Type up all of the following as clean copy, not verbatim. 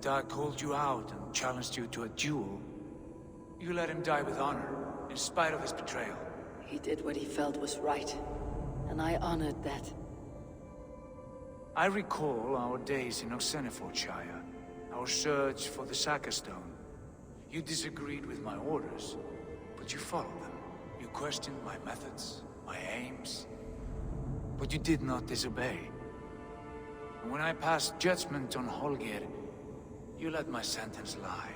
I called you out and challenged you to a duel, you let him die with honor, in spite of his betrayal. He did what he felt was right, and I honored that. I recall our days in Oxenfordshire, our search for the Saka Stone. You disagreed with my orders, but you followed them. You questioned my methods, my aims, but you did not disobey. And when I passed judgment on Holger, you let my sentence lie.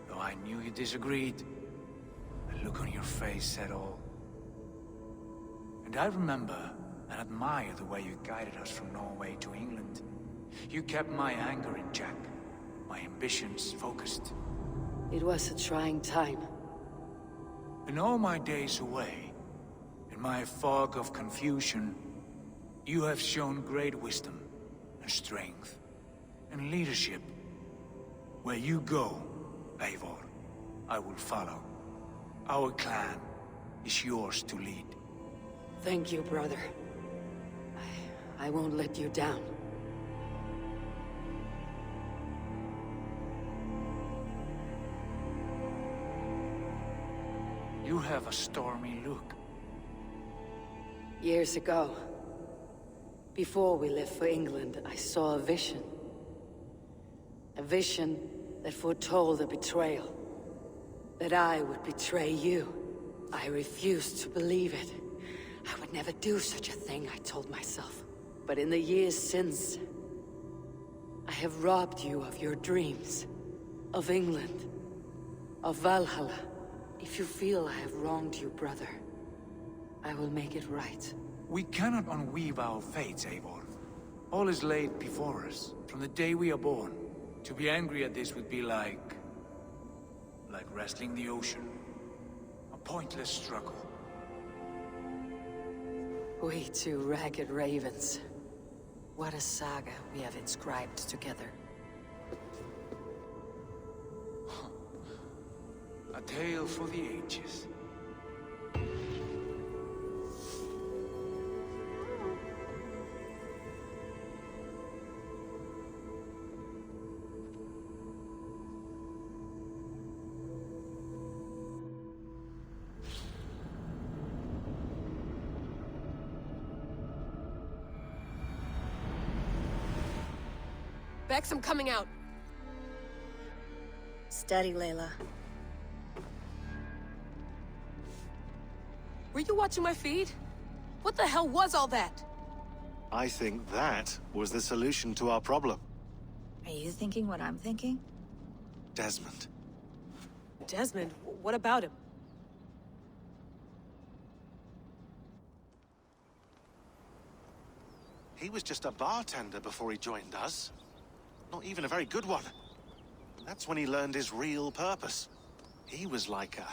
Though I knew you disagreed, the look on your face said all. And I remember and admire the way you guided us from Norway to England. You kept my anger in check, my ambitions focused. It was a trying time. In all my days away, in my fog of confusion, you have shown great wisdom and strength and leadership. Where you go, Eivor, I will follow. Our clan is yours to lead. Thank you, brother. I won't let you down. You have a stormy look. Years ago, before we left for England, I saw a vision. A vision that foretold a betrayal. That I would betray you. I refused to believe it. I would never do such a thing, I told myself. But in the years since, I have robbed you of your dreams. Of England. Of Valhalla. If you feel I have wronged you, brother, I will make it right. We cannot unweave our fates, Eivor. All is laid before us, from the day we are born. To be angry at this would be like wrestling the ocean. A pointless struggle. We two ragged ravens. What a saga we have inscribed together. A tale for the ages. Bex, I'm coming out. Steady, Layla. Were you watching my feed? What the hell was all that? I think that was the solution to our problem. Are you thinking what I'm thinking? Desmond. Desmond? What about him? He was just a bartender before he joined us. Not even a very good one. That's when he learned his real purpose. He was like a...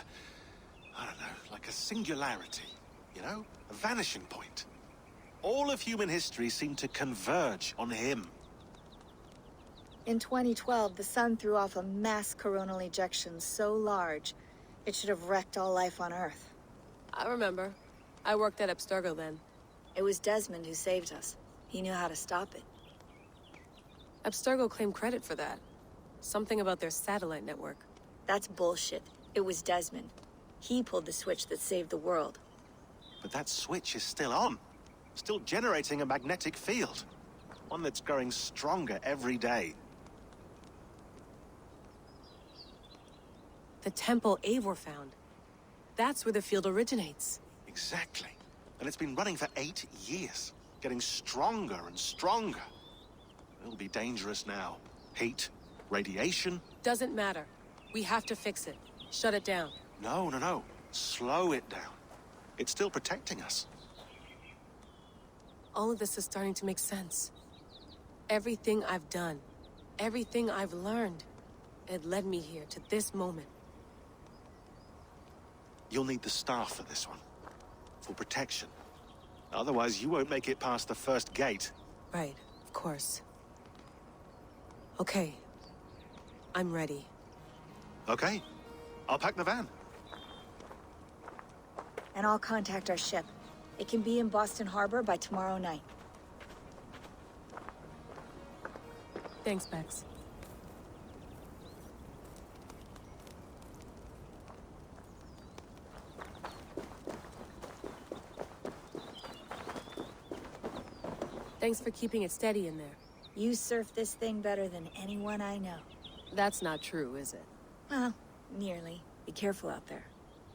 I don't know, like a singularity, you know? A vanishing point. All of human history seemed to converge on him. In 2012, the sun threw off a mass coronal ejection so large, it should have wrecked all life on Earth. I remember. I worked at Abstergo then. It was Desmond who saved us. He knew how to stop it. Abstergo claimed credit for that. Something about their satellite network. That's bullshit. It was Desmond. He pulled the switch that saved the world. But that switch is still on. Still generating a magnetic field. One that's growing stronger every day. The temple Eivor found. That's where the field originates. Exactly. And it's been running for 8 years. Getting stronger and stronger. It'll be dangerous now. Heat, radiation. Doesn't matter. We have to fix it. Shut it down. No. Slow it down. It's still protecting us. All of this is starting to make sense. Everything I've done, everything I've learned, it led me here to this moment. You'll need the staff for this one. For protection. Otherwise, you won't make it past the first gate. Right, of course. Okay. I'm ready. Okay. I'll pack the van. And I'll contact our ship. It can be in Boston Harbor by tomorrow night. Thanks, Bex. Thanks for keeping it steady in there. You surf this thing better than anyone I know. That's not true, is it? Well, nearly. Be careful out there.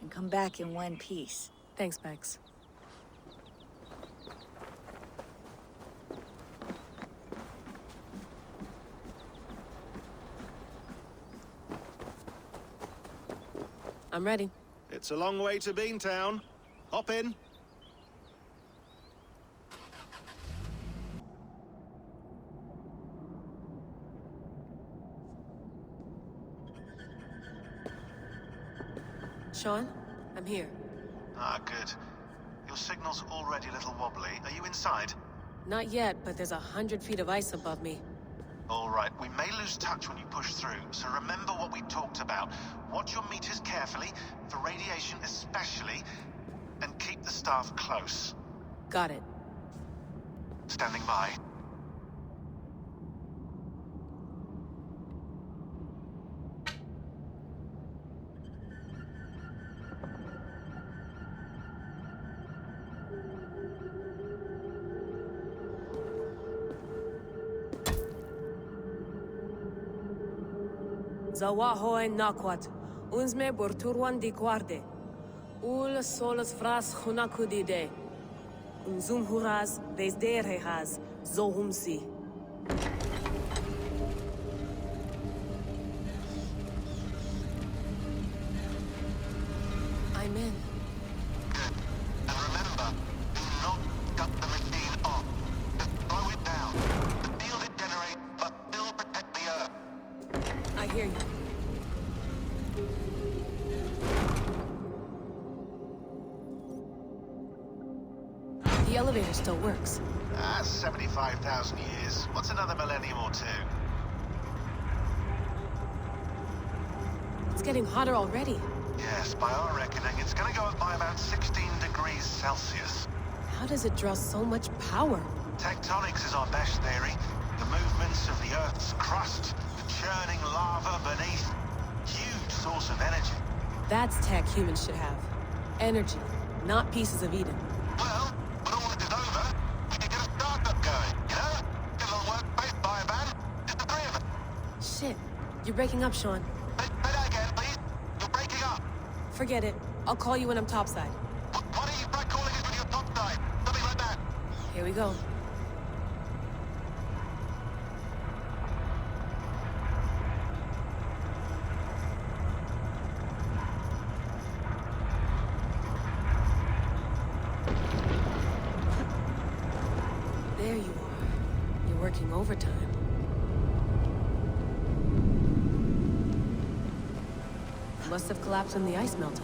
And come back in one piece. Thanks, Bex. I'm ready. It's a long way to Beantown. Hop in. Sean, I'm here. Ah, good. Your signal's already a little wobbly. Are you inside? Not yet, but there's 100 feet of ice above me. All right, we may lose touch when you push through, so remember what we talked about. Watch your meters carefully, for radiation especially, and keep the staff close. Got it. Standing by. Zawaho en nakwat. Unsme borturwan di guarde. Ul solas fras hunakudide. Unzum huraz desderehaz. Zohumsi. I'm in. And remember, do not cut the machine off. Just slow it down. The field it generates must still protect the Earth. I hear you. The elevator still works. 75,000 years. What's another millennium or two? It's getting hotter already. Yes, by our reckoning, it's gonna go up by about 16 degrees Celsius. How does it draw so much power? Tectonics is our best theory. The movements of the Earth's crust, the churning lava beneath. Huge source of energy. That's tech humans should have. Energy, not pieces of Eden. Well, when all this is over, we can get a startup going, you know? Get a little workspace, buy a van, just the three of us. Shit, you're breaking up, Sean. Say that again, please. You're breaking up. Forget it. I'll call you when I'm topside. Why don't you try calling us when you're topside? Something like that. Here we go. There you are. You're working overtime. Must have collapsed when the ice melted.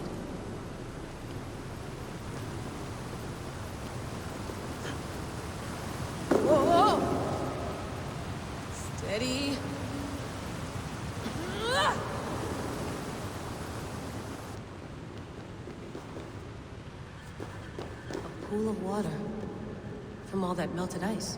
Whoa, whoa! Steady. A pool of water from all that melted ice.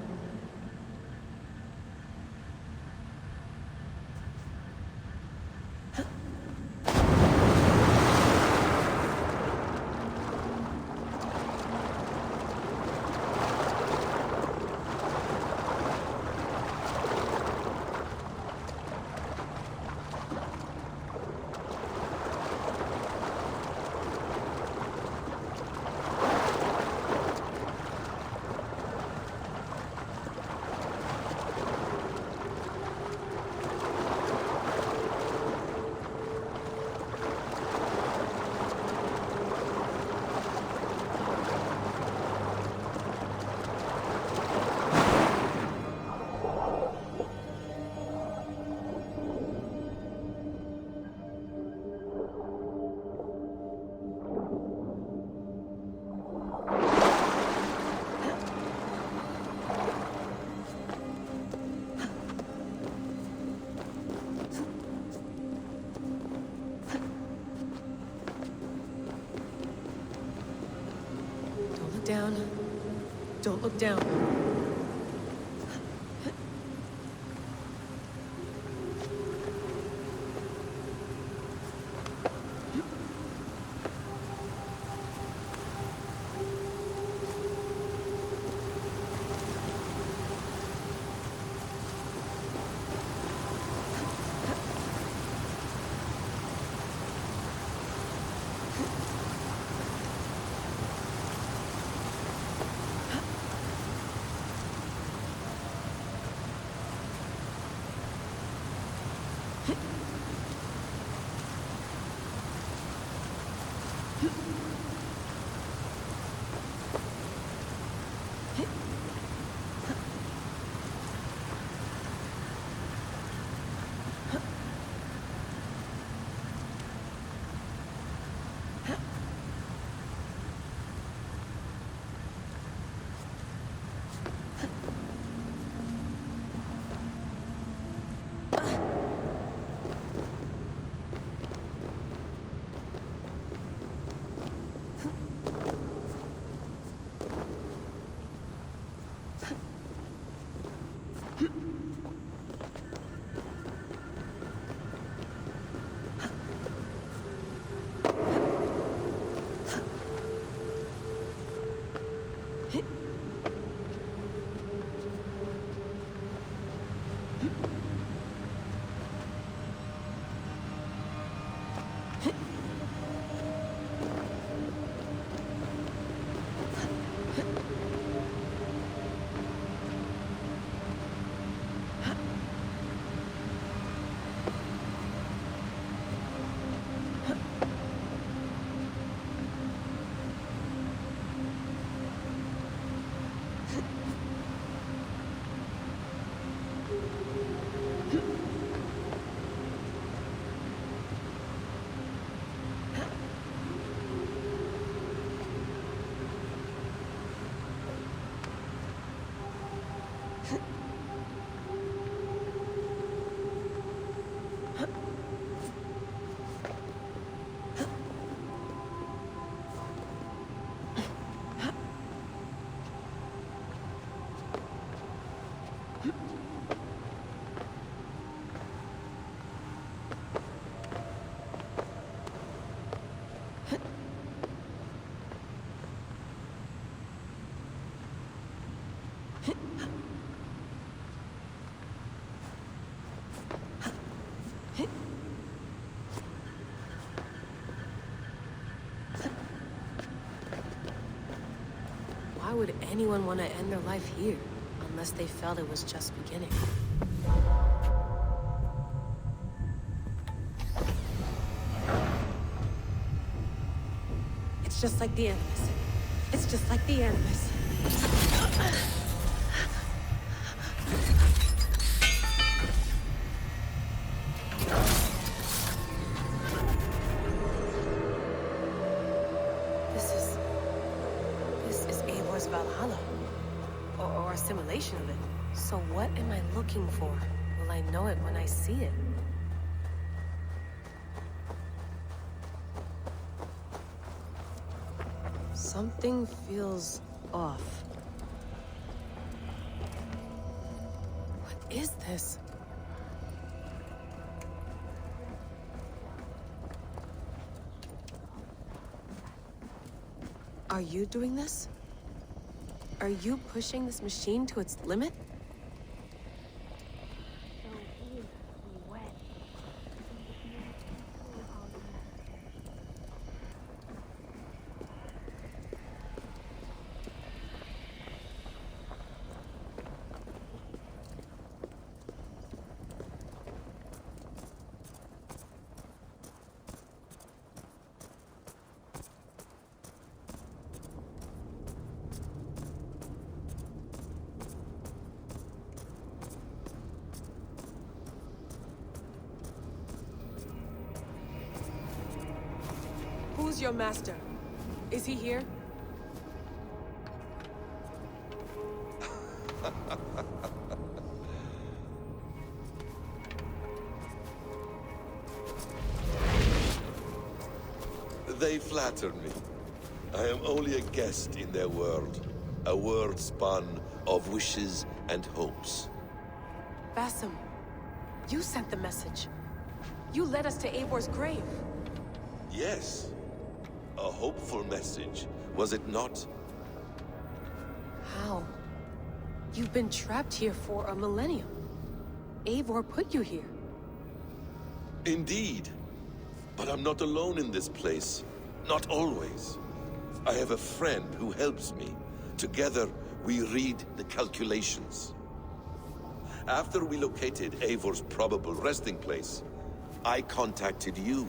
Down. Don't look down. Why would anyone want to end their life here? Unless they felt it was just beginning. It's just like the Animus. It's just like the Animus. This is Eivor's Valhalla. Or a simulation of it. So what am I looking for? Will I know it when I see it? Something feels off. What is this? Are you doing this? Are you pushing this machine to its limit? Who's your master? Is he here? They flatter me. I am only a guest in their world. A world spun of wishes and hopes. Basim, you sent the message. You led us to Eivor's grave. Yes. A hopeful message, was it not? How? You've been trapped here for a millennium. Eivor put you here. Indeed. But I'm not alone in this place. Not always. I have a friend who helps me. Together, we read the calculations. After we located Eivor's probable resting place, I contacted you.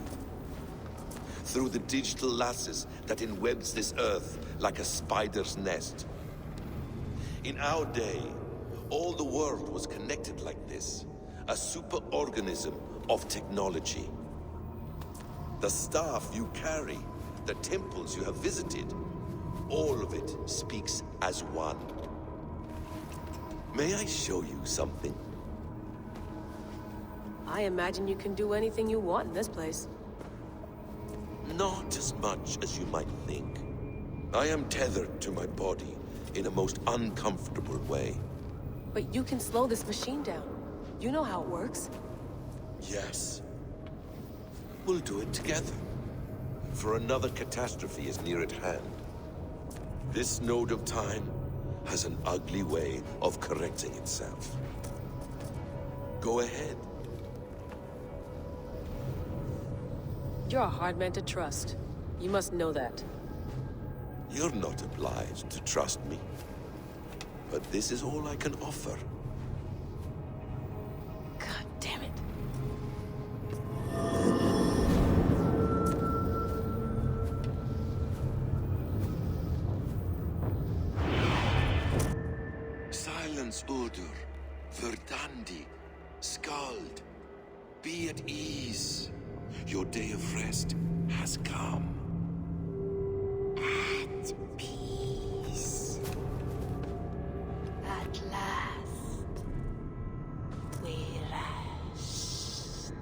Through the digital lasses that enwebs this Earth like a spider's nest. In our day, all the world was connected like this. A superorganism of technology. The staff you carry, the temples you have visited, all of it speaks as one. May I show you something? I imagine you can do anything you want in this place. Not as much as you might think. I am tethered to my body in a most uncomfortable way. But you can slow this machine down. You know how it works. Yes. We'll do it together. For another catastrophe is near at hand. This node of time has an ugly way of correcting itself. Go ahead. You're a hard man to trust. You must know that. You're not obliged to trust me. But this is all I can offer. God damn it. Silence, Udur. Verdandi. Skald. Be at ease. Your day of rest has come. At peace. At last. We rest.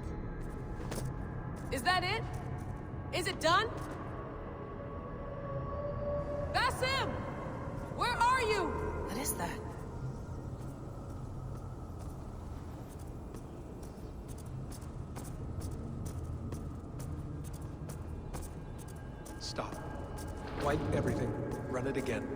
Is that it? Is it done? Basim! Where are you? What is that? Stop. Wipe everything. Run it again.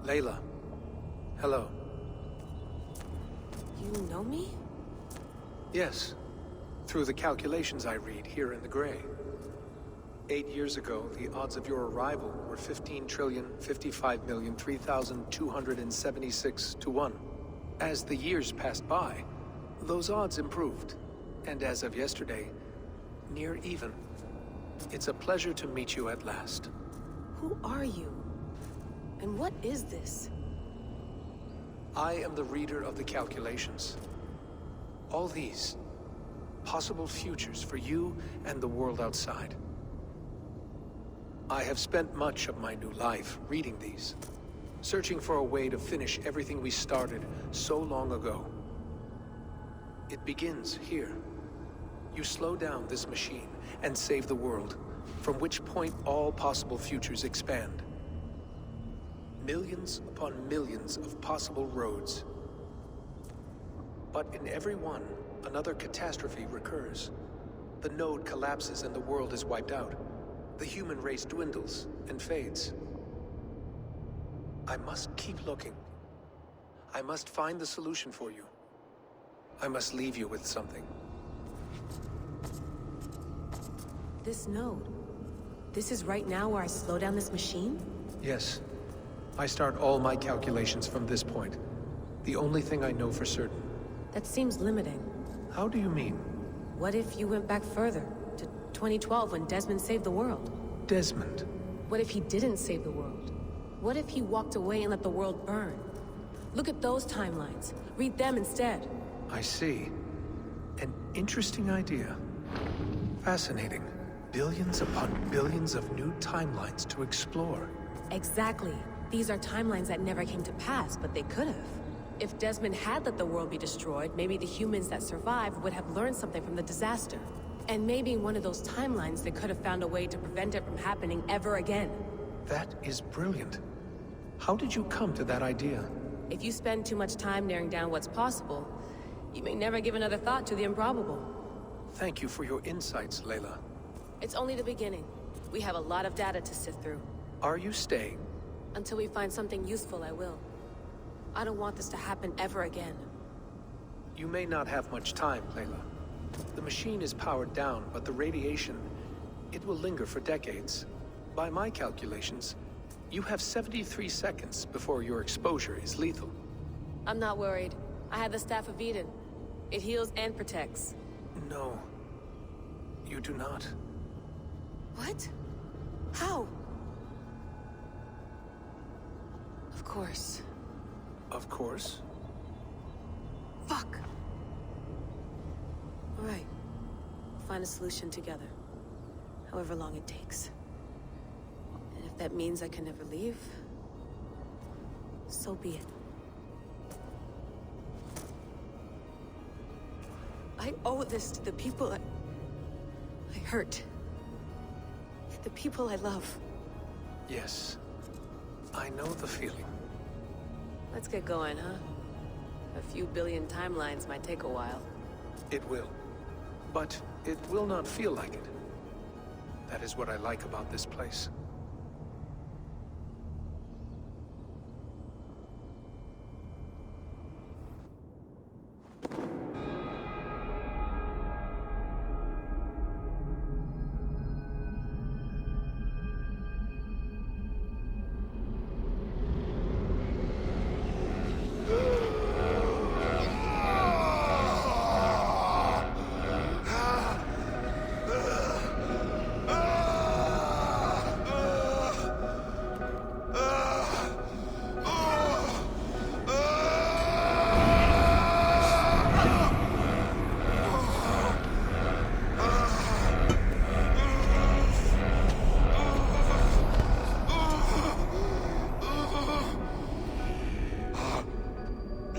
Layla. Hello. You know me? Yes. Through the calculations I read here in the gray. 8 years ago, the odds of your arrival were 15,055,003,276 to 1. As the years passed by, those odds improved. And as of yesterday, near even. It's a pleasure to meet you at last. Who are you? And what is this? I am the reader of the calculations. All these possible futures for you and the world outside. I have spent much of my new life reading these, searching for a way to finish everything we started so long ago. It begins here. You slow down this machine and save the world, from which point all possible futures expand. Millions upon millions of possible roads. But in every one, another catastrophe recurs. The node collapses and the world is wiped out. The human race dwindles and fades. I must keep looking. I must find the solution for you. I must leave you with something. This node. This is right now where I slow down this machine? Yes. I start all my calculations from this point. The only thing I know for certain. That seems limiting. How do you mean? What if you went back further, to 2012 when Desmond saved the world? Desmond. What if he didn't save the world? What if he walked away and let the world burn? Look at those timelines. Read them instead. I see. An interesting idea. Fascinating. Billions upon billions of new timelines to explore. Exactly. These are timelines that never came to pass, but they could have. If Desmond had let the world be destroyed, maybe the humans that survived would have learned something from the disaster. And maybe in one of those timelines they could have found a way to prevent it from happening ever again. That is brilliant. How did you come to that idea? If you spend too much time narrowing down what's possible, you may never give another thought to the improbable. Thank you for your insights, Layla. It's only the beginning. We have a lot of data to sift through. Are you staying? Until we find something useful, I will. I don't want this to happen ever again. You may not have much time, Layla. The machine is powered down, but the radiation, it will linger for decades. By my calculations, you have 73 seconds before your exposure is lethal. I'm not worried. I have the Staff of Eden. It heals and protects. No. You do not. What? How? Of course. Of course. Fuck! All right. We'll find a solution together. However long it takes. And if that means I can never leave, so be it. I owe this to the people I hurt. The people I love. Yes. I know the feeling. Let's get going, huh? A few billion timelines might take a while. It will. But it will not feel like it. That is what I like about this place.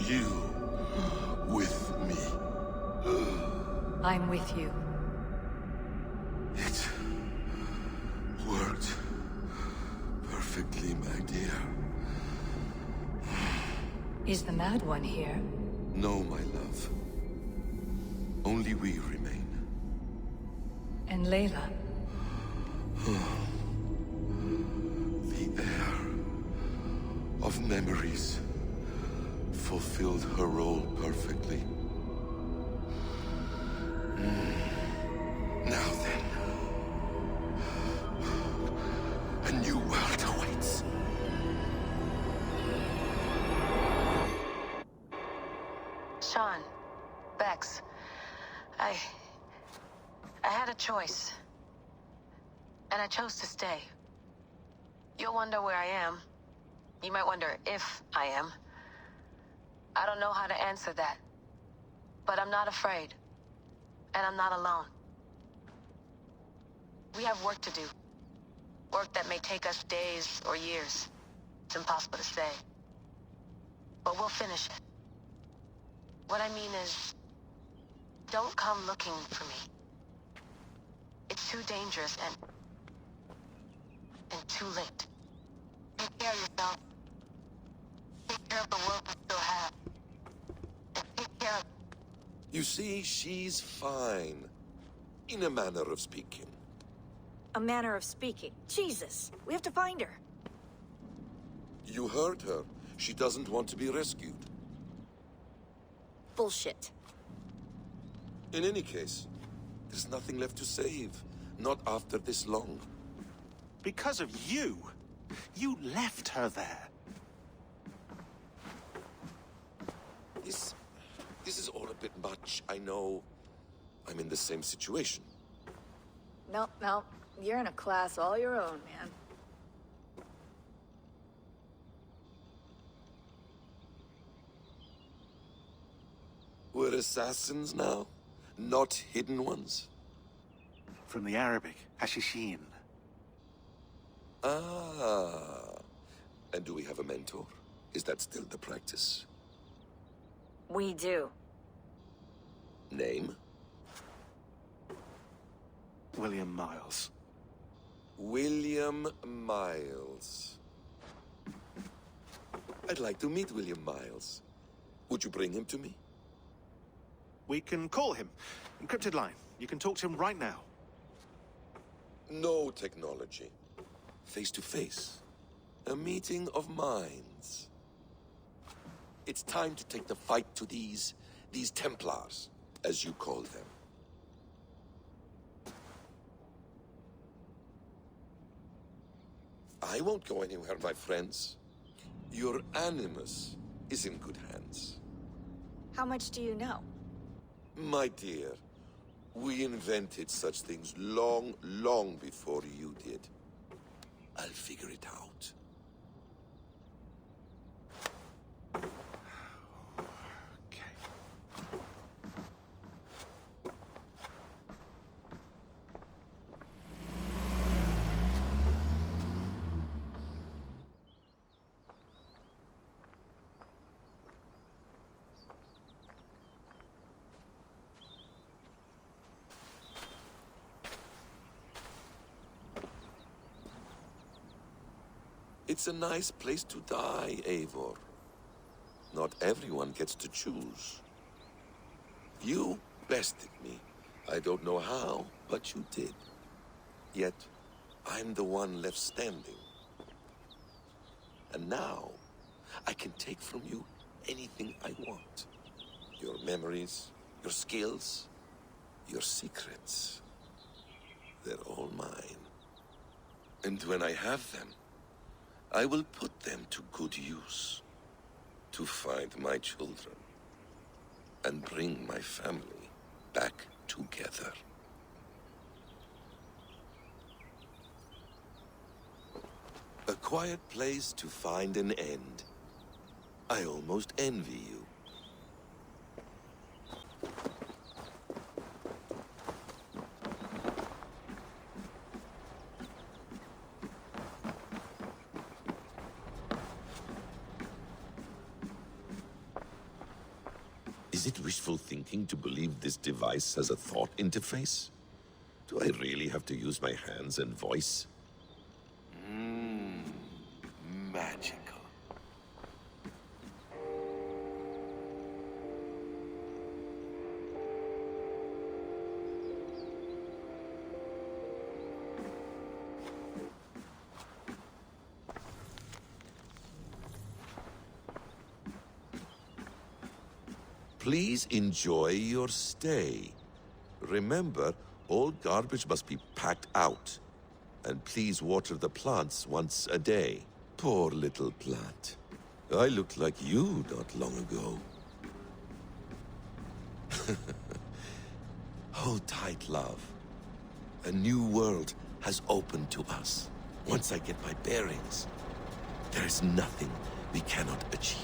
You with me. I'm with you. It worked perfectly, my dear. Is the Mad One here? No, my love. Only we remain. And Layla? The air of memories fulfilled her role perfectly. Now then, a new world awaits. Sean, Bex, I had a choice. And I chose to stay. You'll wonder where I am. You might wonder if I am. I don't know how to answer that. But I'm not afraid. And I'm not alone. We have work to do. Work that may take us days or years. It's impossible to say. But we'll finish it. What I mean is, don't come looking for me. It's too dangerous and too late. Take care of yourself. Take care of the world we still have. And take care of... You see, she's fine. In a manner of speaking. A manner of speaking. Jesus, we have to find her. You heard her. She doesn't want to be rescued. Bullshit. In any case, there's nothing left to save. Not after this long. Because of you. You left her there. This is all a bit much, I know. I'm in the same situation. Nope, nope. You're in a class all your own, man. We're assassins now? Not hidden ones? From the Arabic, Hashishin. Ah. And do we have a mentor? Is that still the practice? We do. Name? William Miles. William Miles. I'd like to meet William Miles. Would you bring him to me? We can call him. Encrypted line. You can talk to him right now. No technology. Face to face. A meeting of minds. It's time to take the fight to these Templars, as you call them. I won't go anywhere, my friends. Your animus is in good hands. How much do you know? My dear, we invented such things long, long before you did. I'll figure it out. Okay. It's a nice place to die, Eivor. Not everyone gets to choose. You bested me. I don't know how, but you did. Yet, I'm the one left standing. And now, I can take from you anything I want. Your memories, your skills, your secrets. They're all mine. And when I have them, I will put them to good use. To find my children. And bring my family back together. A quiet place to find an end. I almost envy you. Is it wishful thinking to believe this device has a thought interface? Do I really have to use my hands and voice? Magical. Please enjoy your stay. Remember, all garbage must be packed out. And please water the plants once a day. Poor little plant. I looked like you not long ago. Hold tight, love. A new world has opened to us. Once I get my bearings, there is nothing we cannot achieve.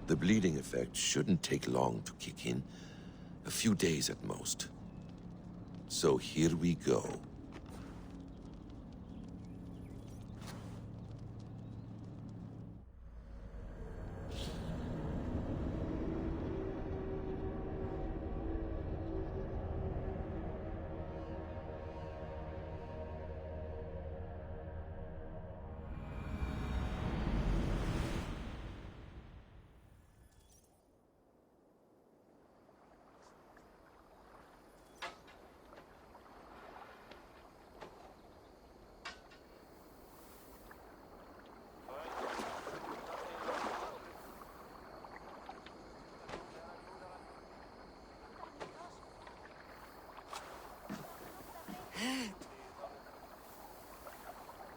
The bleeding effect shouldn't take long to kick in. A few days at most. So here we go.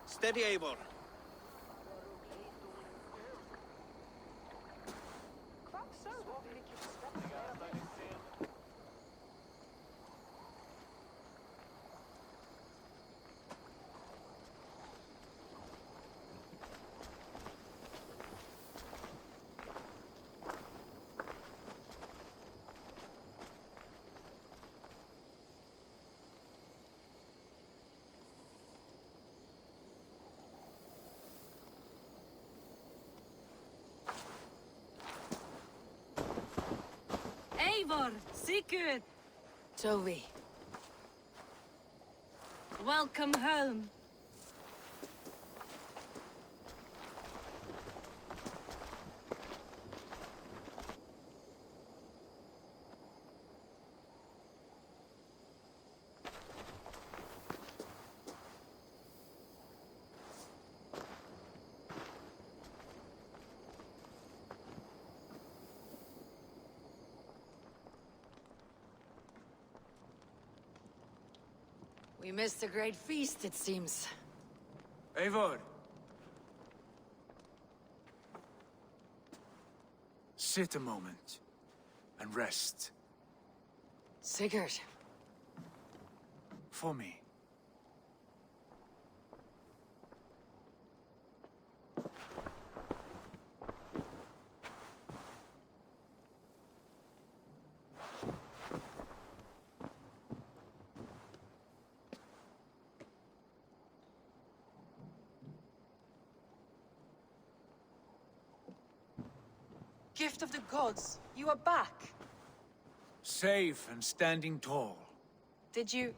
Steady, Eivor. Eivor, Sigurd, Tovi. welcome home. We missed a great feast, it seems. Eivor! Sit a moment and rest. Sigurd. For me. Gift of the gods, you are back. Safe and standing tall. Did you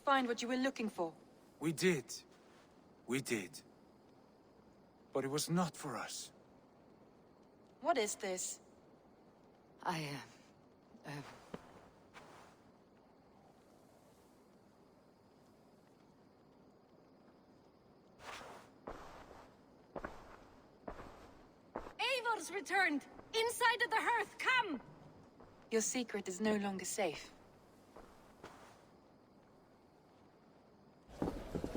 find what you were looking for? We did. We did. But it was not for us. What is this? Eivor's returned! Inside of the hearth, come! Your secret is no longer safe.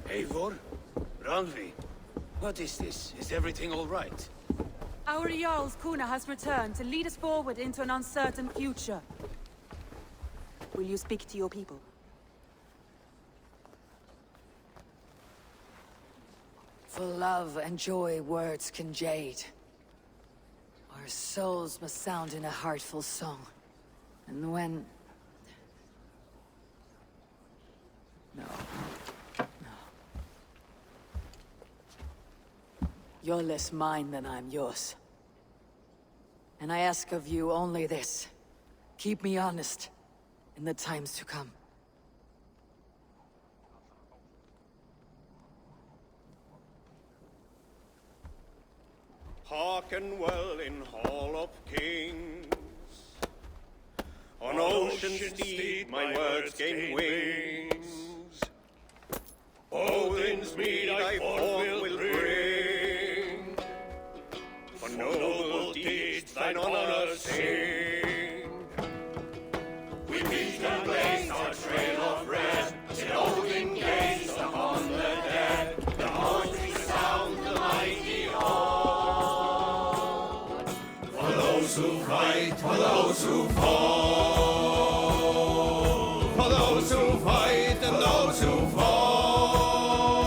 Eivor? Randvi? What is this? Is everything all right? Our Jarl's Kuna has returned to lead us forward into an uncertain future. Will you speak to your people? For love and joy words can jade. Our souls must sound in a heartful song. And when... No. You're less mine than I'm yours. And I ask of you only this. Keep me honest in the times to come. Hearken well in Hall of Kings. On ocean steed my words gain wings. Odin's mead I forth will bring. For noble deeds thine honor sing. We meet and blaze our trail of red, till Odin gazed upon the dead. The horns resound the mighty hall. For those who fight, for those who fall. For those who fight and those who fall.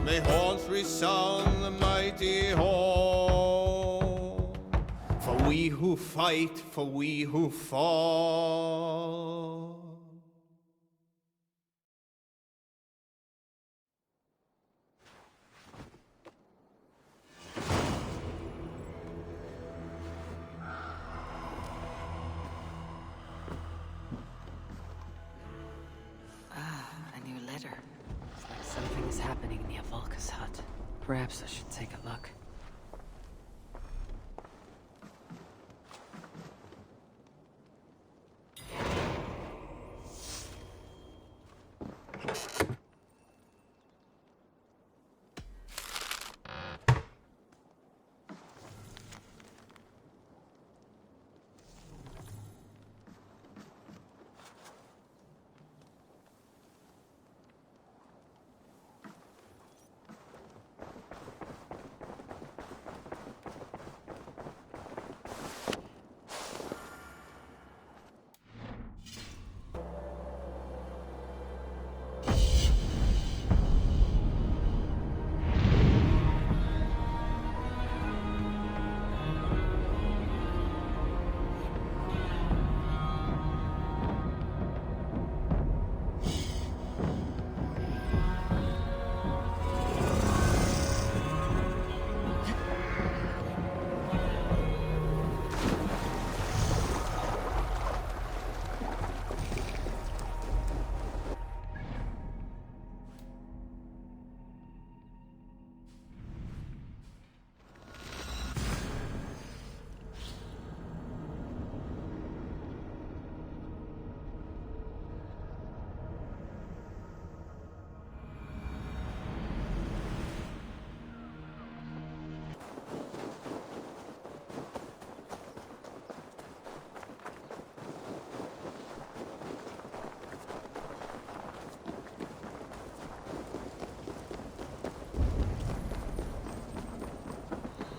May horns resound the mighty hall. For we who fight, for we who fall. A new letter. It's like something is happening near Volka's hut. Perhaps I should take a look.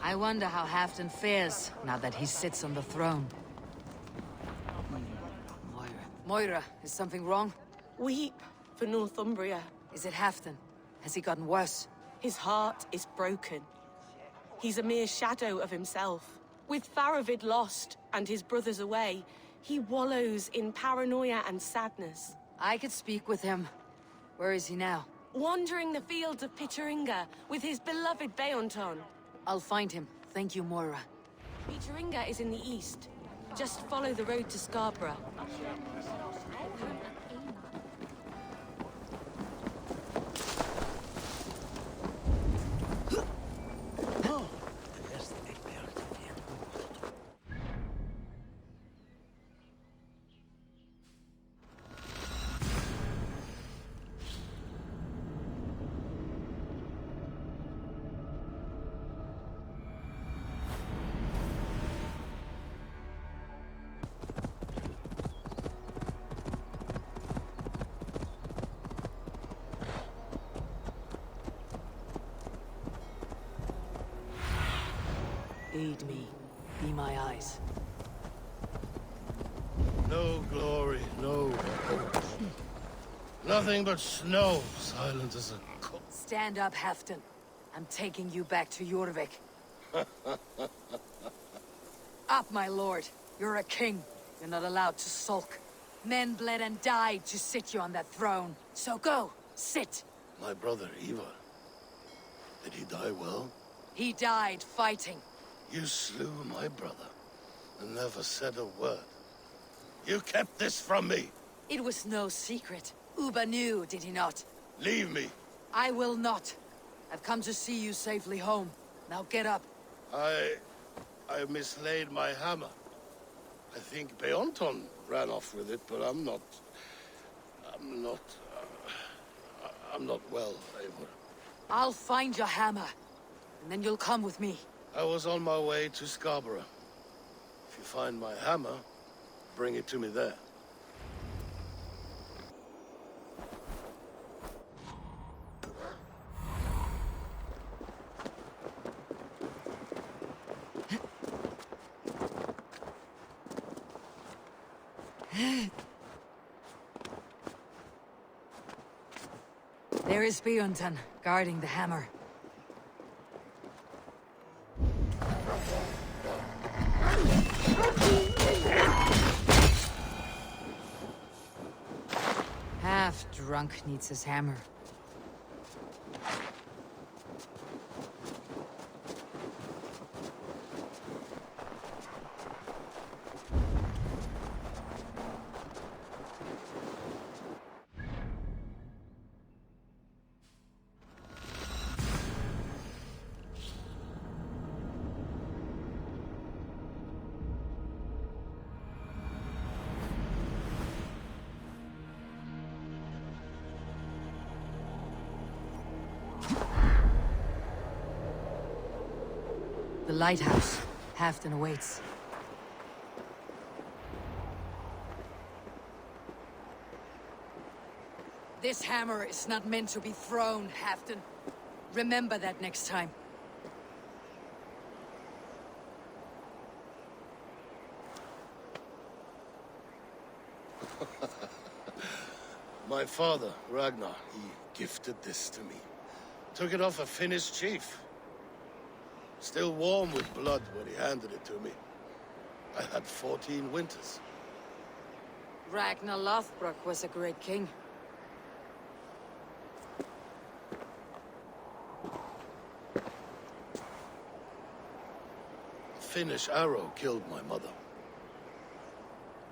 I wonder how Halfdan fares, now that he sits on the throne. Moira, is something wrong? Weep for Northumbria. Is it Halfdan? Has he gotten worse? His heart is broken. He's a mere shadow of himself. With Faravid lost and his brothers away, he wallows in paranoia and sadness. I could speak with him. Where is he now? Wandering the fields of Picharinga with his beloved Beonton. I'll find him. Thank you, Moira. Picharinga is in the east. Just follow the road to Scarborough. Aid me. Be my eyes. No glory, no hope. Nothing but snow, silent as a cook. Stand up, Halfdan. I'm taking you back to Jorvik. Up, my lord. You're a king. You're not allowed to sulk. Men bled and died to sit you on that throne. So go, sit. My brother, Ivar. Did he die well? He died fighting. You slew my brother, and never said a word. You kept this from me! It was no secret. Uba knew, did he not? Leave me! I will not. I've come to see you safely home. Now get up. I mislaid my hammer. I think Beonton ran off with it, but I'm not well, Eivor. I'll find your hammer, and then you'll come with me. I was on my way to Scarborough. If you find my hammer, bring it to me there. There is Beonton, guarding the hammer. Half-drunk needs his hammer. The lighthouse. Halfdan awaits. This hammer is not meant to be thrown, Halfdan. Remember that next time. My father, Ragnar, he gifted this to me. Took it off a Finnish chief. Still warm with blood when he handed it to me. I had 14 winters. Ragnar Lothbrok was a great king. A Finnish arrow killed my mother.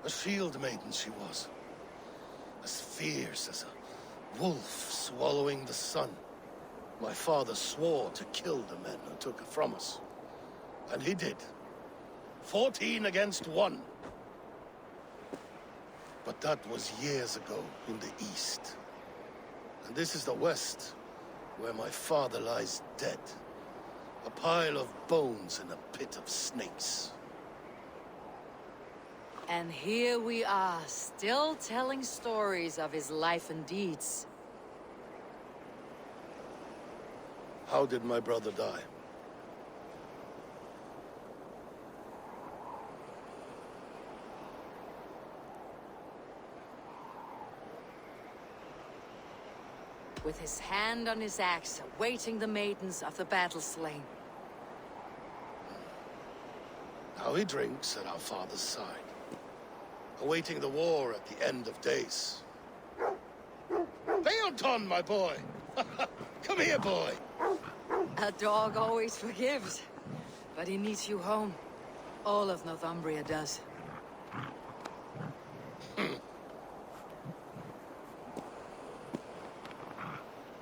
A shield maiden she was. As fierce as a wolf swallowing the sun. My father swore to kill the men who took her from us. And he did. 14 against 1. But that was years ago in the east. And this is the west, where my father lies dead. A pile of bones in a pit of snakes. And here we are, still telling stories of his life and deeds. How did my brother die? with his hand on his axe, awaiting the maidens of the battle slain. Now he drinks at our father's side, awaiting the war at the end of days. Leoton, my boy! Come here, boy! A dog always forgives, but he needs you home. All of Northumbria does.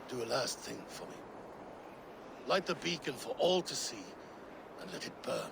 Do a last thing for me. Light the beacon for all to see, and let it burn.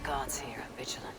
Guards here are vigilant.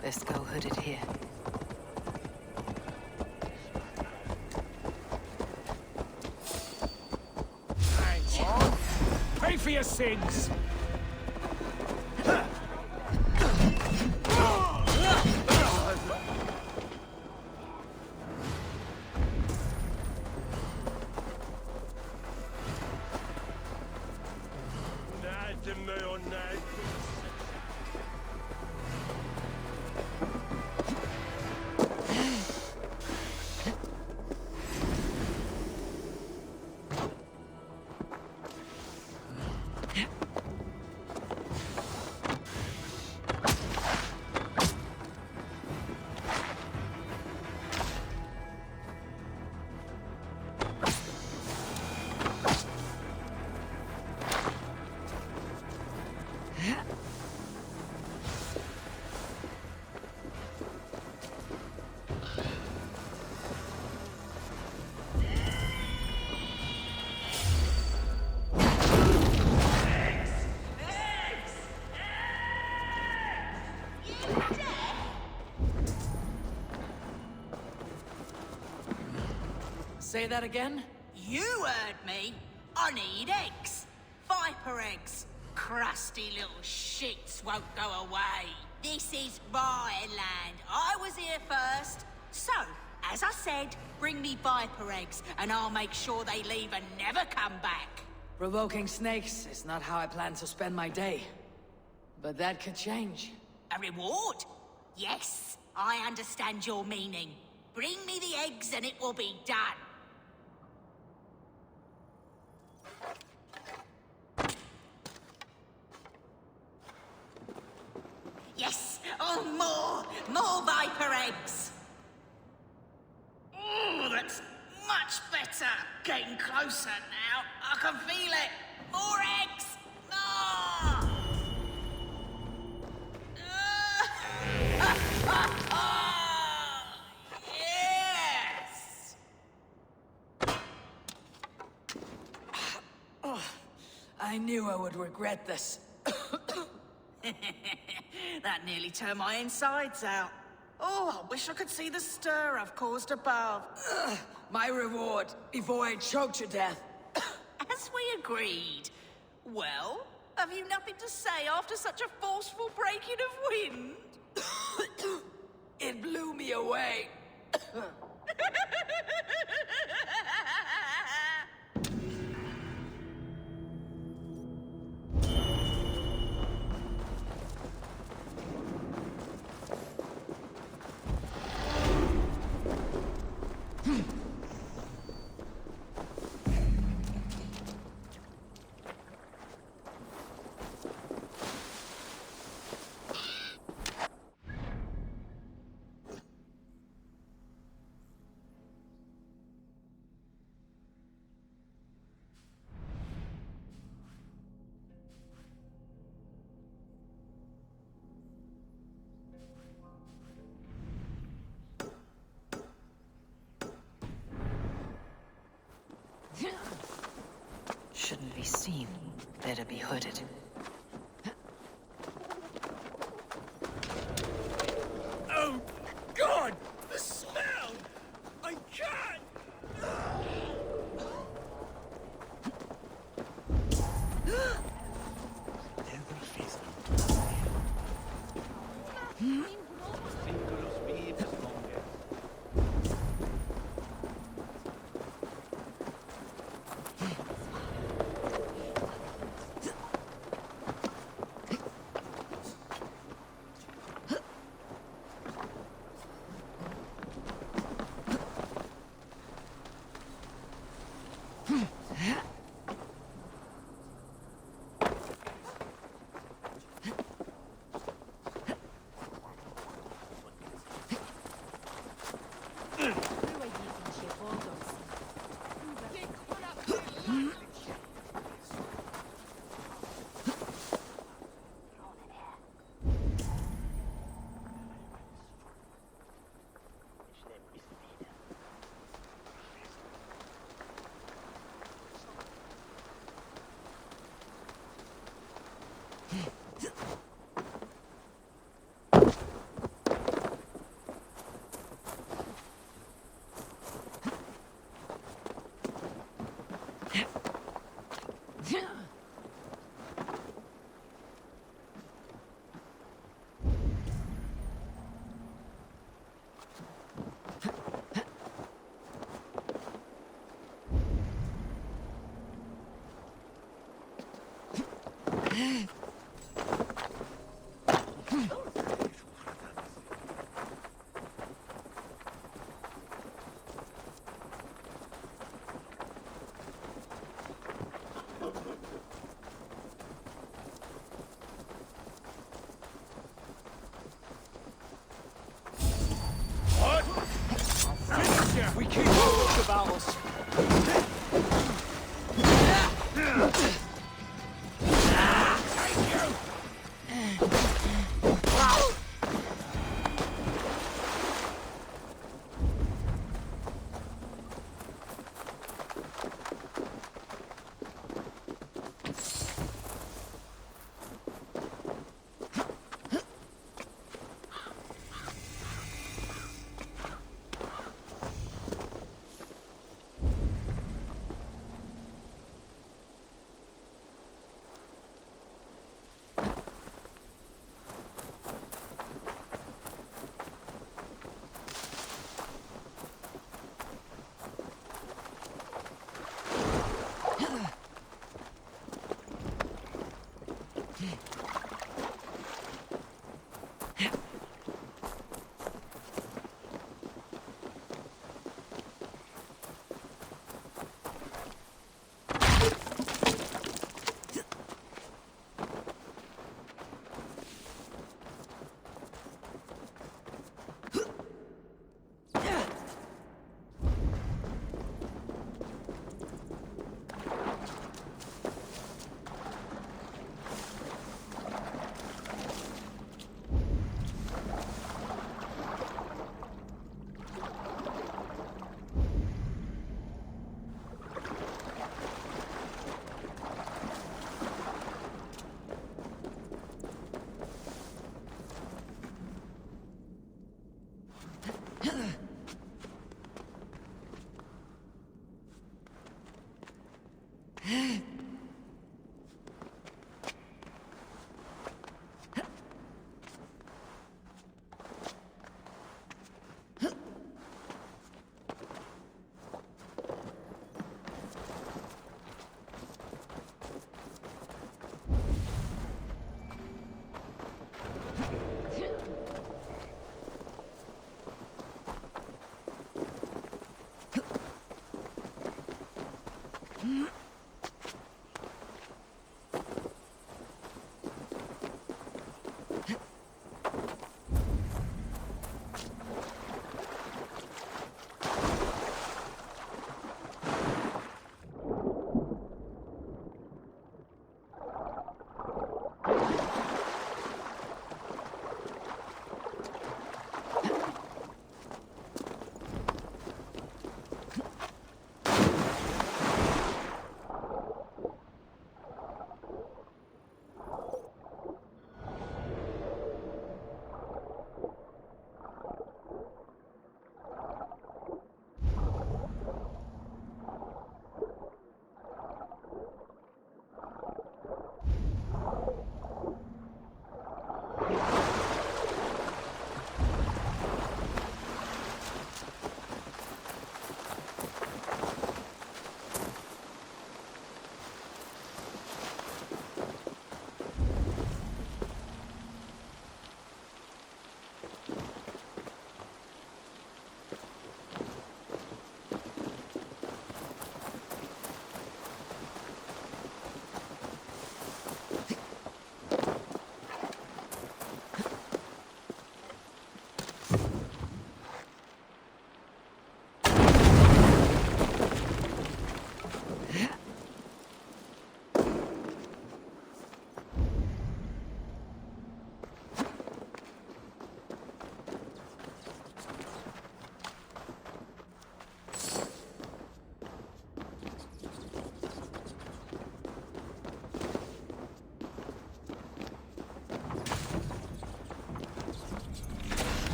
Best go hooded here. Pay for your sins! Say that again? You heard me. I need eggs. Viper eggs. Crusty little shits won't go away. This is my land. I was here first. So, as I said, bring me viper eggs, and I'll make sure they leave and never come back. Provoking snakes is not how I plan to spend my day. But that could change. A reward? Yes, I understand your meaning. Bring me the eggs and it will be done. Yes! Oh, more viper eggs! Oh, that's much better. Getting closer now. I can feel it. More eggs! Ah! Yes! Oh, I knew I would regret this. That nearly turned my insides out. Oh, I wish I could see the stir I've caused above. My reward, before I choke to death. As we agreed. Well, have you nothing to say after such a forceful breaking of wind? It blew me away. Shouldn't be seen. Better be hooded. Oh, God! The smell! I can't! We keep all the battles.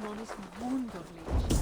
non ist wunderlich.